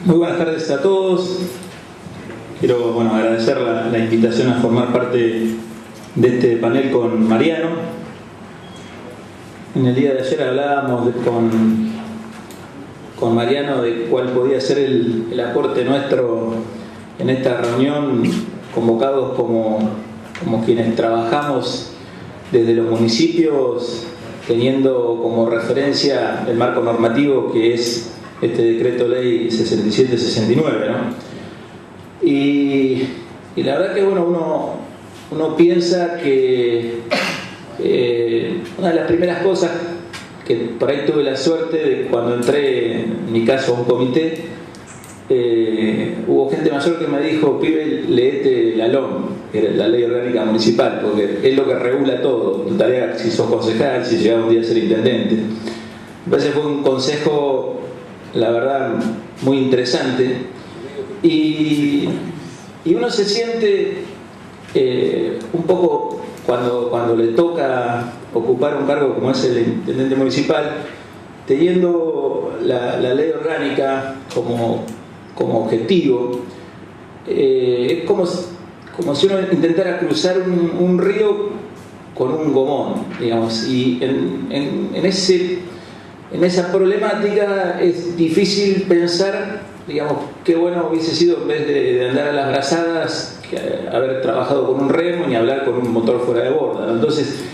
Muy buenas tardes a todos. Quiero agradecer la invitación a formar parte de este panel con Mariano. En el día de ayer hablábamos con Mariano de cuál podía ser el aporte nuestro en esta reunión, convocados como quienes trabajamos desde los municipios, teniendo como referencia el marco normativo que es este decreto ley 6769, ¿no? Y la verdad que uno piensa que una de las primeras cosas que por ahí tuve la suerte de cuando entré, en mi caso, a un comité, hubo gente mayor que me dijo: pibe, leete la LOM, que era la Ley Orgánica Municipal, porque es lo que regula todo, tu tarea, si sos concejal, si llegás un día a ser intendente. Me parece que fue un consejo, la verdad, muy interesante, y uno se siente un poco cuando le toca ocupar un cargo como es el intendente municipal, teniendo la ley orgánica como objetivo. Es como si uno intentara cruzar un río con un gomón, digamos, y en esa problemática es difícil pensar, digamos, qué bueno hubiese sido, en vez de andar a las brazadas, haber trabajado con un remo, ni hablar con un motor fuera de borda. Entonces,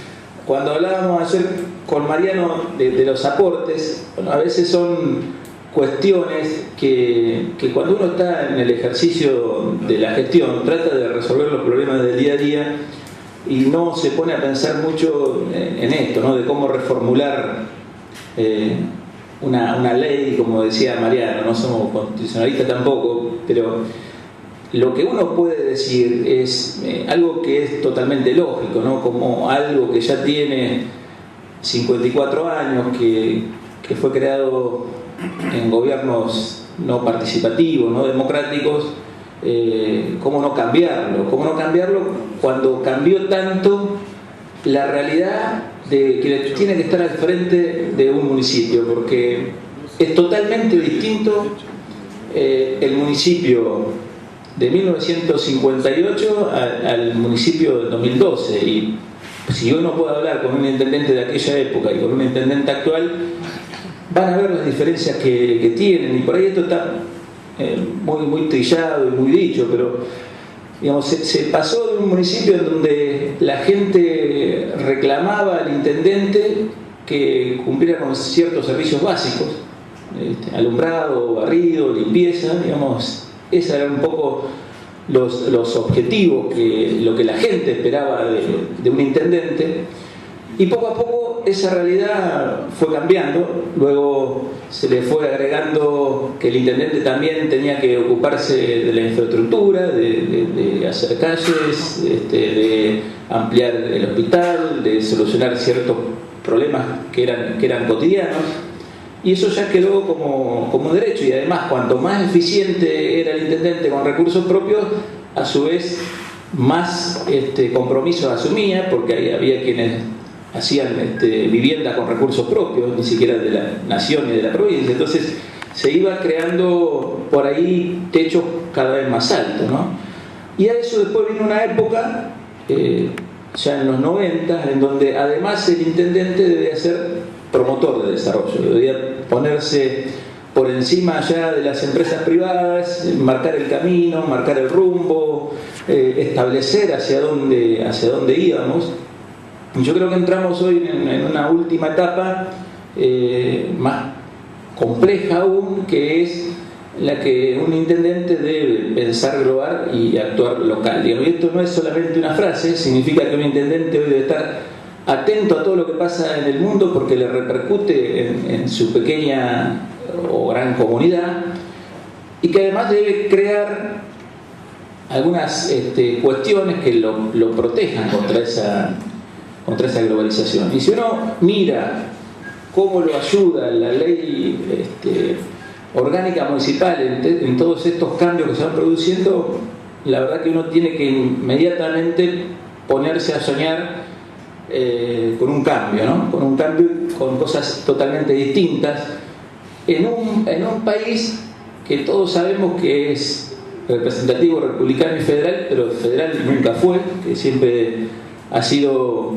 cuando hablábamos ayer con Mariano de los aportes, a veces son cuestiones que cuando uno está en el ejercicio de la gestión trata de resolver los problemas del día a día y no se pone a pensar mucho en esto, ¿no? De cómo reformular una ley, como decía Mariano. No somos constitucionalistas tampoco, pero lo que uno puede decir es algo que es totalmente lógico, ¿no? Como algo que ya tiene 54 años, que fue creado en gobiernos no participativos, no democráticos. ¿Cómo no cambiarlo? ¿Cómo no cambiarlo cuando cambió tanto la realidad de quien tiene que estar al frente de un municipio? Porque es totalmente distinto el municipio de 1958 al municipio de 2012. Y si uno puede hablar con un intendente de aquella época y con un intendente actual, van a ver las diferencias que tienen. Y por ahí esto está muy trillado y muy dicho, pero digamos, se pasó de un municipio en donde la gente reclamaba al intendente que cumpliera con ciertos servicios básicos, alumbrado, barrido, limpieza, digamos. Esos eran un poco los objetivos, lo que la gente esperaba de un intendente. Y poco a poco esa realidad fue cambiando. Luego se le fue agregando que el intendente también tenía que ocuparse de la infraestructura, de hacer calles, de ampliar el hospital, de solucionar ciertos problemas que eran cotidianos. Y eso ya quedó como derecho. Y además, cuanto más eficiente era el intendente con recursos propios, a su vez más compromisos asumía, porque ahí había quienes hacían vivienda con recursos propios, ni siquiera de la nación ni de la provincia. Entonces se iba creando por ahí techos cada vez más altos, ¿no? Y a eso después vino una época, ya en los 90, en donde además el intendente debía ser promotor de desarrollo, debía ponerse por encima ya de las empresas privadas, marcar el camino, marcar el rumbo, establecer hacia dónde íbamos. Yo creo que entramos hoy en una última etapa más compleja aún, que es la que un intendente debe pensar global y actuar local. Y esto no es solamente una frase, significa que un intendente hoy debe estar atento a todo lo que pasa en el mundo porque le repercute en su pequeña o gran comunidad, y que además debe crear algunas cuestiones que lo protejan contra esa globalización. Y si uno mira cómo lo ayuda la ley orgánica municipal en todos estos cambios que se van produciendo, la verdad que uno tiene que inmediatamente ponerse a soñar con un cambio, ¿no? Con un cambio, con cosas totalmente distintas en un país que todos sabemos que es representativo, republicano y federal, pero federal nunca fue, que siempre ha sido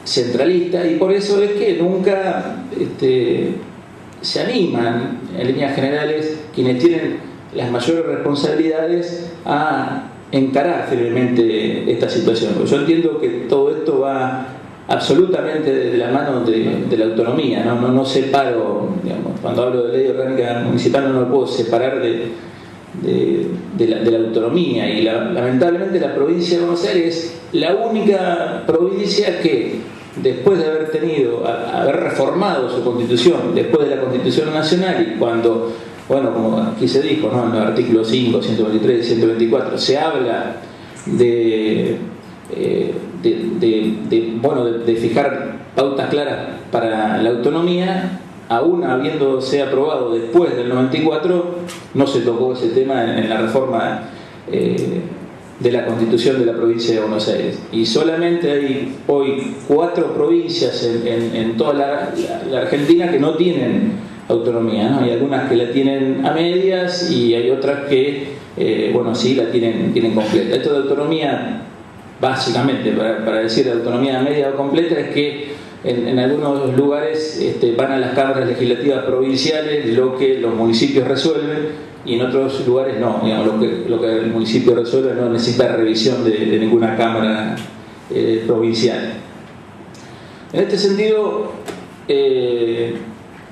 centralista, y por eso es que nunca se animan, en líneas generales, quienes tienen las mayores responsabilidades a encarar firmemente esta situación. Porque yo entiendo que todo esto va absolutamente de la mano de la autonomía, no separo, digamos, cuando hablo de ley orgánica municipal no lo puedo separar de la autonomía, y lamentablemente la provincia de Buenos Aires es la única provincia que, después de haber reformado su constitución, después de la Constitución Nacional, y cuando, bueno, como aquí se dijo, ¿no?, en los artículos 5, 123 y 124 se habla de fijar pautas claras para la autonomía, aún habiéndose aprobado después del 94, no se tocó ese tema en la reforma de la Constitución de la provincia de Buenos Aires. Y solamente hay hoy 4 provincias en toda la Argentina que no tienen autonomía, ¿no? Hay algunas que la tienen a medias y hay otras que, sí la tienen completa. Esto de autonomía, básicamente, para decir de autonomía a media o completa, es que en algunos lugares van a las cámaras legislativas provinciales lo que los municipios resuelven, y en otros lugares no, digamos, lo que el municipio resuelve no necesita revisión de ninguna cámara provincial. En este sentido,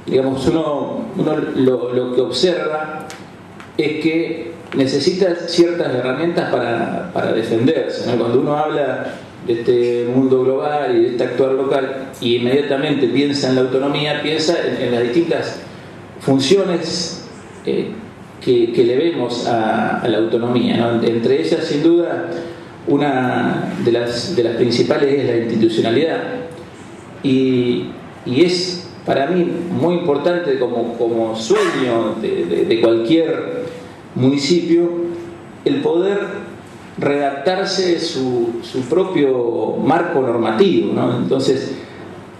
digamos, uno lo que observa es que necesita ciertas herramientas para defenderse, ¿no? Cuando uno habla de este mundo global y de este actuar local, y inmediatamente piensa en la autonomía, piensa en las distintas funciones que le vemos a la autonomía, ¿no? Entre ellas, sin duda, una de las principales es la institucionalidad, y es para mí muy importante como sueño de cualquier municipio el poder redactarse su propio marco normativo, ¿no? Entonces,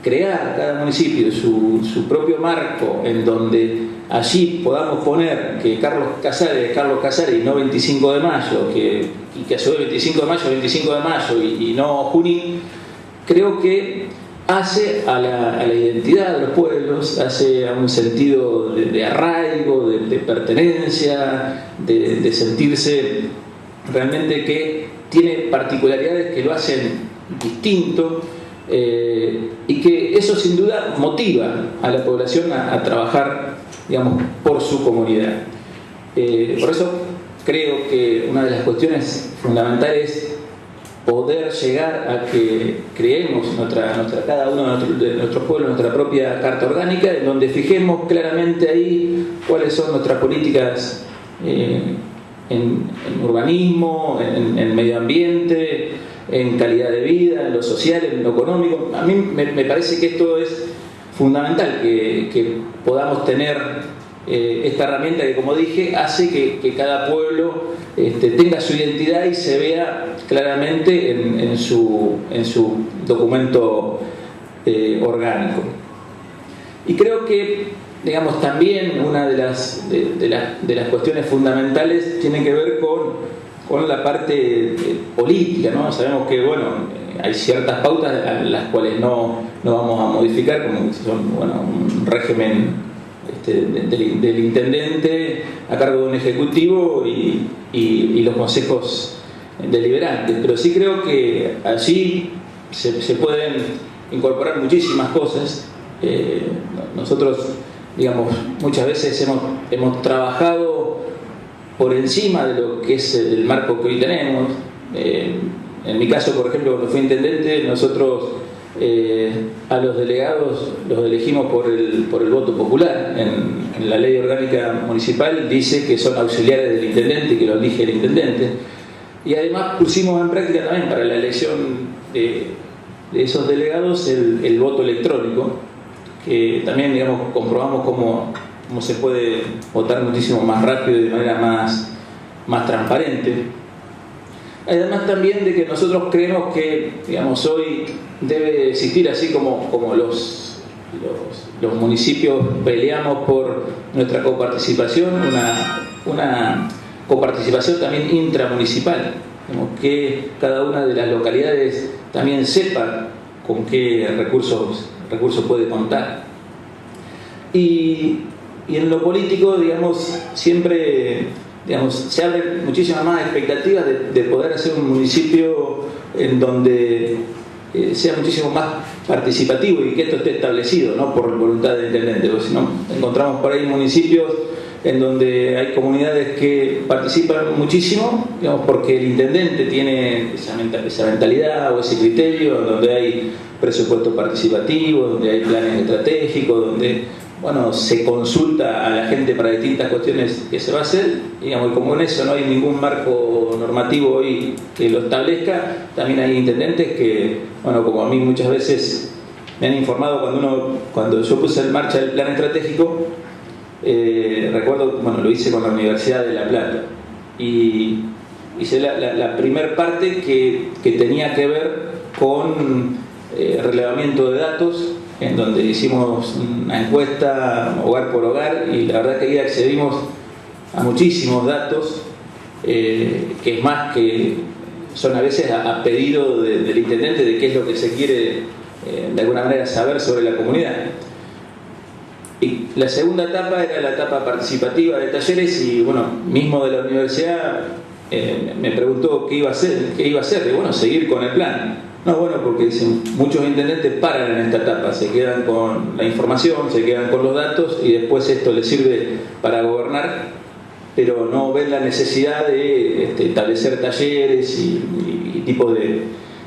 crear cada municipio su propio marco, en donde allí podamos poner que Carlos Casares es Carlos Casares y no 25 de mayo, y que a su vez 25 de mayo es 25 de mayo y no Junín, creo que hace a la identidad de los pueblos, hace a un sentido de arraigo, de pertenencia, de sentirse realmente que tiene particularidades que lo hacen distinto, y que eso sin duda motiva a la población a trabajar, digamos, por su comunidad. Por eso creo que una de las cuestiones fundamentales es poder llegar a que creemos cada uno de nuestros pueblos nuestra propia carta orgánica, en donde fijemos claramente ahí cuáles son nuestras políticas en urbanismo, en medio ambiente, en calidad de vida, en lo social, en lo económico. A mí me parece que esto es fundamental, que podamos tener esta herramienta que, como dije, hace que cada pueblo tenga su identidad y se vea claramente en su documento orgánico. Y creo que, digamos, también una de las cuestiones fundamentales tiene que ver con la parte política, ¿no? Sabemos que, hay ciertas pautas a las cuales no vamos a modificar, como son, un régimen del intendente a cargo de un ejecutivo y los consejos deliberantes, pero sí creo que allí se pueden incorporar muchísimas cosas. Nosotros, digamos, muchas veces hemos trabajado por encima de lo que es el marco que hoy tenemos. En mi caso, por ejemplo, cuando fui intendente, nosotros a los delegados los elegimos por el voto popular. En la ley orgánica municipal dice que son auxiliares del intendente y que lo elige el intendente. Y además pusimos en práctica también para la elección de esos delegados el voto electrónico, que también, digamos, comprobamos cómo se puede votar muchísimo más rápido y de manera más transparente. Además también de que nosotros creemos que, digamos, hoy debe existir, así como los municipios peleamos por nuestra coparticipación, una coparticipación también intramunicipal, que cada una de las localidades también sepa con qué recursos puede contar. Y en lo político, siempre se abren muchísimas más expectativas de poder hacer un municipio en donde sea muchísimo más participativo y que esto esté establecido, no por voluntad del intendente, porque si no encontramos por ahí municipios en donde hay comunidades que participan muchísimo, porque el intendente tiene esa mentalidad o ese criterio, donde hay presupuesto participativo, donde hay planes estratégicos, donde se consulta a la gente para distintas cuestiones que se va a hacer, y como en eso no hay ningún marco normativo hoy que lo establezca, también hay intendentes que, como a mí muchas veces me han informado cuando yo puse en marcha el plan estratégico, recuerdo, lo hice con la Universidad de La Plata, y hice la primer parte que tenía que ver con relevamiento de datos, en donde hicimos una encuesta hogar por hogar, y la verdad que ahí accedimos a muchísimos datos, que es más que son a veces a pedido del intendente de qué es lo que se quiere de alguna manera saber sobre la comunidad. Y la segunda etapa era la etapa participativa de talleres, y mismo de la universidad me preguntó qué iba a hacer, y seguir con el plan. Porque dicen, muchos intendentes paran en esta etapa, se quedan con la información, se quedan con los datos, y después esto les sirve para gobernar, pero no ven la necesidad de establecer talleres y tipo de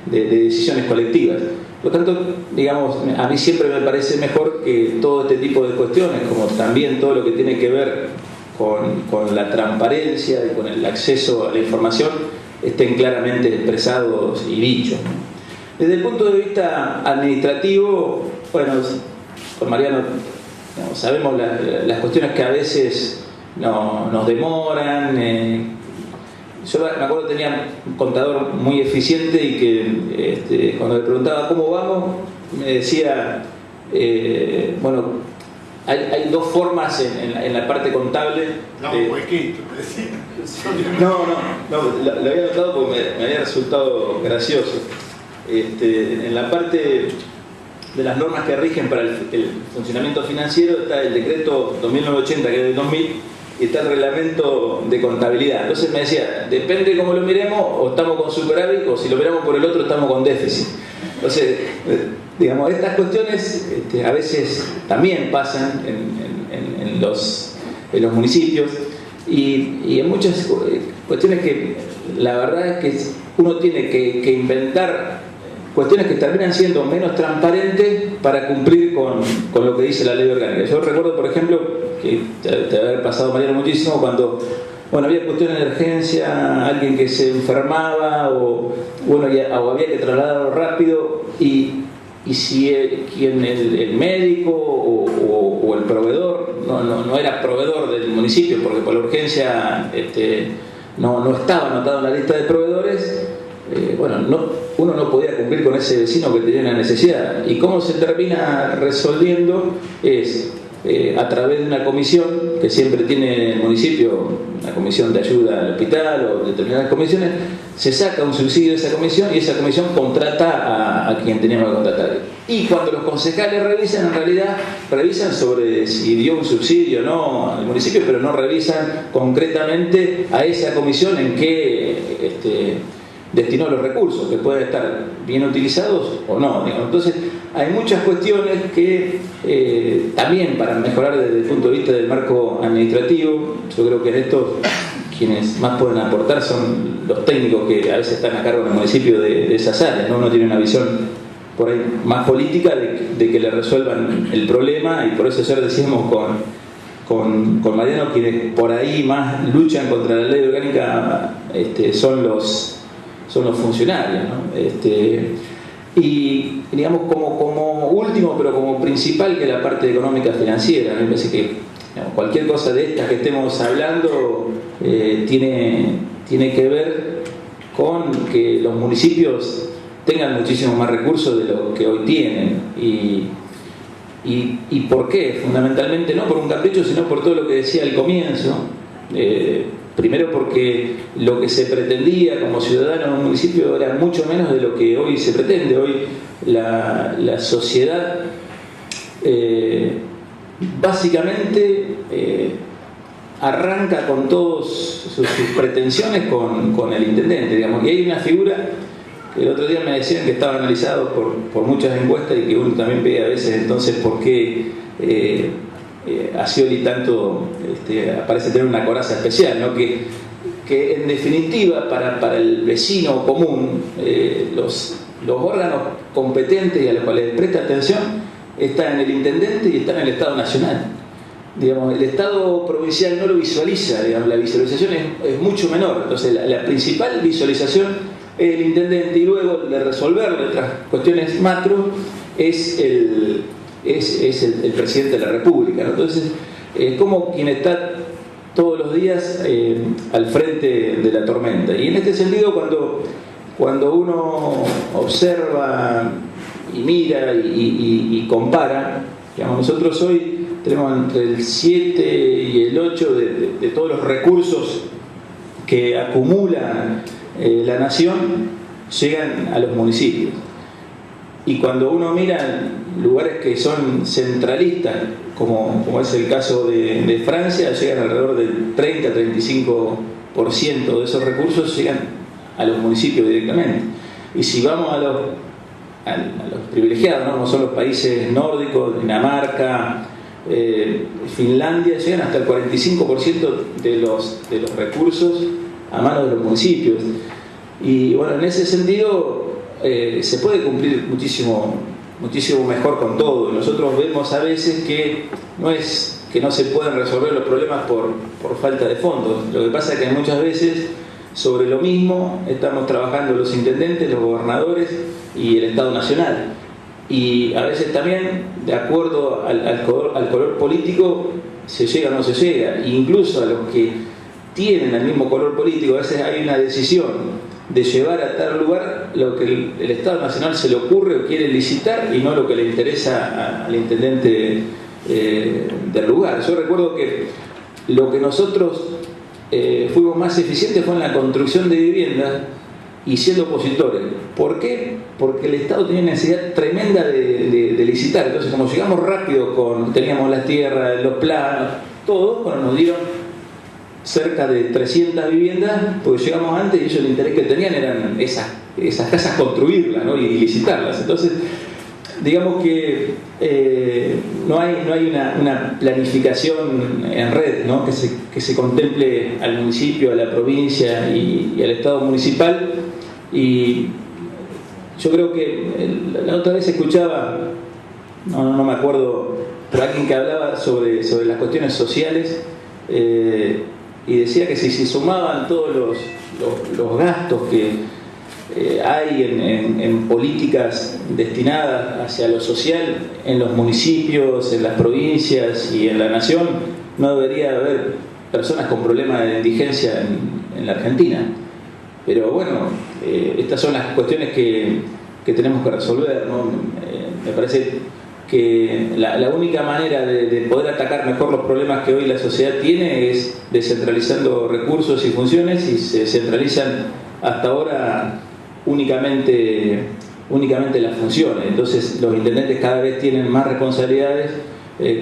decisiones colectivas. Por lo tanto, a mí siempre me parece mejor que todo este tipo de cuestiones, como también todo lo que tiene que ver con la transparencia y con el acceso a la información, estén claramente expresados y dichos. Desde el punto de vista administrativo, con Mariano sabemos las cuestiones que a veces nos demoran. Yo me acuerdo que tenía un contador muy eficiente y que cuando le preguntaba cómo vamos, me decía, hay dos formas en la parte contable. Lo había notado porque me había resultado gracioso. En la parte de las normas que rigen para el funcionamiento financiero está el decreto 2980, que es del 2000, y está el reglamento de contabilidad. Entonces me decía, depende cómo lo miremos, o estamos con superávit, o si lo miramos por el otro estamos con déficit. Entonces, estas cuestiones a veces también pasan en los municipios, y en muchas cuestiones que la verdad es que uno tiene que inventar cuestiones que terminan siendo menos transparentes para cumplir con lo que dice la ley orgánica. Yo recuerdo, por ejemplo, que te va a haber pasado, Mariano, muchísimo, cuando había cuestiones de emergencia, alguien que se enfermaba o había que trasladarlo rápido, y si el médico o el proveedor no era proveedor del municipio, porque por la urgencia no estaba anotado en la lista de proveedores, uno no podía cumplir con ese vecino que tenía una necesidad. ¿Y cómo se termina resolviendo? Es a través de una comisión que siempre tiene el municipio, una comisión de ayuda al hospital o determinadas comisiones, se saca un subsidio de esa comisión, y esa comisión contrata a quien teníamos que contratar. Y cuando los concejales revisan, en realidad revisan sobre si dio un subsidio o no al municipio, pero no revisan concretamente a esa comisión en qué destinó los recursos, que pueden estar bien utilizados o no. Entonces hay muchas cuestiones que también, para mejorar desde el punto de vista del marco administrativo, yo creo que en esto quienes más pueden aportar son los técnicos que a veces están a cargo en el municipio de esas áreas, ¿no? Uno tiene una visión por ahí más política de que le resuelvan el problema, y por eso ayer decíamos con Mariano, quienes por ahí más luchan contra la ley orgánica son los funcionarios, ¿no? Y como último, pero como principal, que la parte económica financiera. Me parece que cualquier cosa de estas que estemos hablando tiene que ver con que los municipios tengan muchísimos más recursos de lo que hoy tienen, y ¿Y por qué? Fundamentalmente no por un capricho, sino por todo lo que decía al comienzo. Primero porque lo que se pretendía como ciudadano en un municipio era mucho menos de lo que hoy se pretende. Hoy la sociedad básicamente arranca con todas sus pretensiones con el intendente, digamos. Y hay una figura que el otro día me decían que estaba analizado por muchas encuestas y que uno también ve a veces entonces por qué a Scioli tanto parece tener una coraza especial, ¿no? Que en definitiva para el vecino común los órganos competentes y a los cuales presta atención están en el intendente y están en el Estado Nacional. Digamos, el Estado provincial no lo visualiza, digamos, la visualización es mucho menor. Entonces la principal visualización es el intendente, y luego de resolver otras cuestiones macro es el presidente de la República, ¿no? Entonces es como quien está todos los días al frente de la tormenta. Y en este sentido, cuando uno observa y mira y compara, digamos, nosotros hoy tenemos entre el 7 y el 8 de todos los recursos que acumula la nación, llegan a los municipios. Y cuando uno mira lugares que son centralistas, como es el caso de Francia, llegan alrededor del 30-35% de esos recursos llegan a los municipios directamente. Y si vamos a los privilegiados, ¿no? Como son los países nórdicos, Dinamarca, Finlandia, llegan hasta el 45% de los recursos a manos de los municipios. Y bueno, en ese sentido se puede cumplir muchísimo mejor con todo. Nosotros vemos a veces que no es que no se pueden resolver los problemas por falta de fondos. Lo que pasa es que muchas veces sobre lo mismo estamos trabajando los intendentes, los gobernadores y el Estado Nacional. Y a veces también, de acuerdo al color político, se llega o no se llega. E incluso a los que tienen el mismo color político, a veces hay una decisión de llevar a tal lugar lo que el Estado Nacional se le ocurre o quiere licitar, y no lo que le interesa al intendente del lugar. Yo recuerdo que lo que nosotros fuimos más eficientes fue en la construcción de viviendas y siendo opositores. ¿Por qué? Porque el Estado tenía una necesidad tremenda de licitar. Entonces, como llegamos rápido, teníamos las tierras, los planos, todo, bueno, nos dieron cerca de 300 viviendas, porque llegamos antes y ellos el interés que tenían eran esas casas construirlas, ¿no? Y licitarlas. Entonces, digamos que no hay una planificación en red, ¿no? que se contemple al municipio, a la provincia y al Estado municipal. Y yo creo que la otra vez escuchaba, no me acuerdo, pero alguien que hablaba sobre las cuestiones sociales, y decía que si se sumaban todos los gastos que hay en políticas destinadas hacia lo social en los municipios, en las provincias y en la nación, no debería haber personas con problemas de indigencia en la Argentina. Pero bueno, estas son las cuestiones que tenemos que resolver, ¿no? Me parece que la única manera de poder atacar mejor los problemas que hoy la sociedad tiene es descentralizando recursos y funciones, y se centralizan hasta ahora únicamente las funciones. Entonces los intendentes cada vez tienen más responsabilidades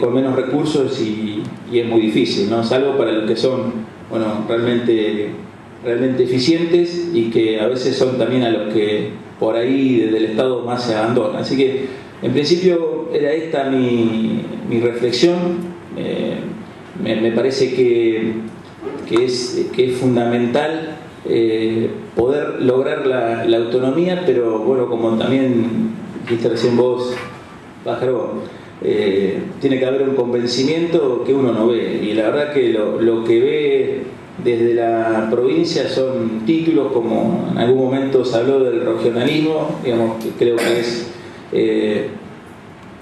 con menos recursos, y es muy difícil, ¿no? Salvo para los que son, bueno, realmente eficientes, y que a veces son también a los que por ahí desde el Estado más se abandonan. Así que en principio era esta mi reflexión. Me parece que es fundamental poder lograr la autonomía, pero bueno, como también dijiste recién vos, Pájaro, tiene que haber un convencimiento que uno no ve, y la verdad que lo que ve desde la provincia son títulos, como en algún momento se habló del regionalismo, digamos, que creo que es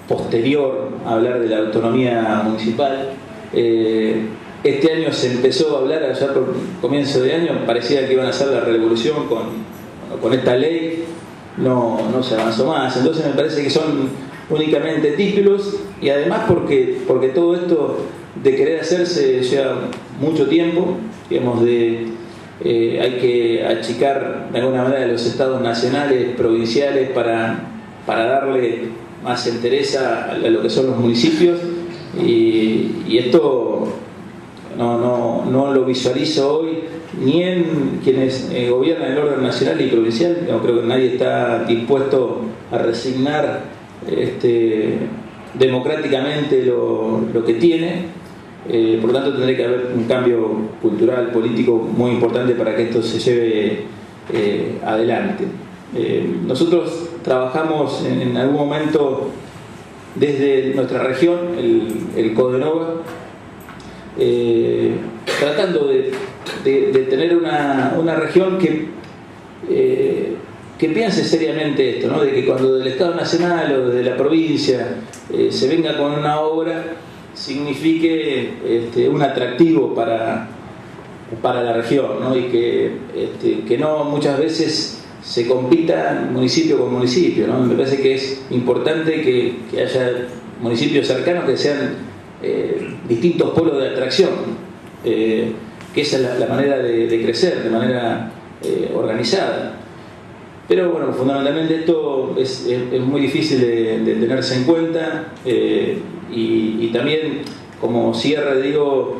posterior a hablar de la autonomía municipal. Este año se empezó a hablar, allá por comienzo de año, parecía que iban a hacer la revolución con esta ley, no se avanzó más. Entonces me parece que son únicamente títulos, y además porque todo esto de querer hacerse lleva mucho tiempo, digamos, hay que achicar de alguna manera los estados nacionales, provinciales, para darle más entereza a lo que son los municipios, y esto no lo visualizo hoy ni en quienes gobiernan el orden nacional y provincial. No creo que nadie está dispuesto a resignar democráticamente lo que tiene. Por lo tanto, tendría que haber un cambio cultural, político muy importante para que esto se lleve adelante. Nosotros trabajamos en algún momento desde nuestra región, el Codenova, tratando de tener una región que piense seriamente esto, ¿no? De que cuando del Estado Nacional o desde la provincia se venga con una obra, signifique un atractivo para la región, ¿no? Y que no muchas veces se compita municipio con municipio, ¿no? Me parece que es importante que haya municipios cercanos que sean distintos polos de atracción, que esa es la manera de crecer de manera organizada. Pero bueno, fundamentalmente esto es muy difícil de tenerse en cuenta, y también, como cierre, digo,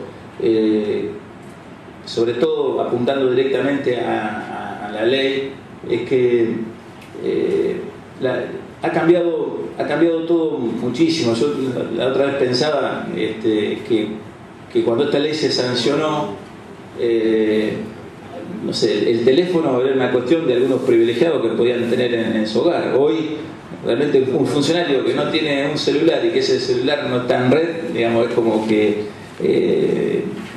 sobre todo apuntando directamente a la ley, es que ha cambiado todo muchísimo. Yo la otra vez pensaba que cuando esta ley se sancionó, no sé, el teléfono era una cuestión de algunos privilegiados que podían tener en su hogar. Hoy realmente un funcionario que no tiene un celular y que ese celular no está en red, digamos, es como que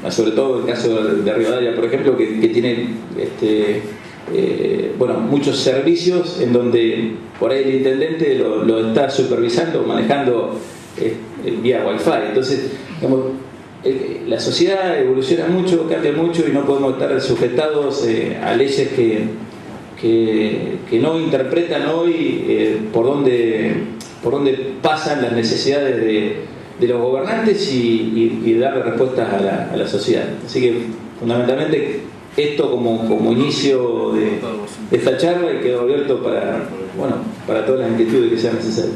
sobre todo en el caso de Rivadavia, por ejemplo, que tiene muchos servicios en donde por ahí el intendente lo está supervisando, manejando vía Wi-Fi. Entonces, digamos, la sociedad evoluciona mucho, cambia mucho, y no podemos estar sujetados a leyes que no interpretan hoy por dónde pasan las necesidades de los gobernantes y darle respuestas a la sociedad. Así que fundamentalmente esto como inicio de esta charla, y quedo abierto para todas las inquietudes que sean necesarias.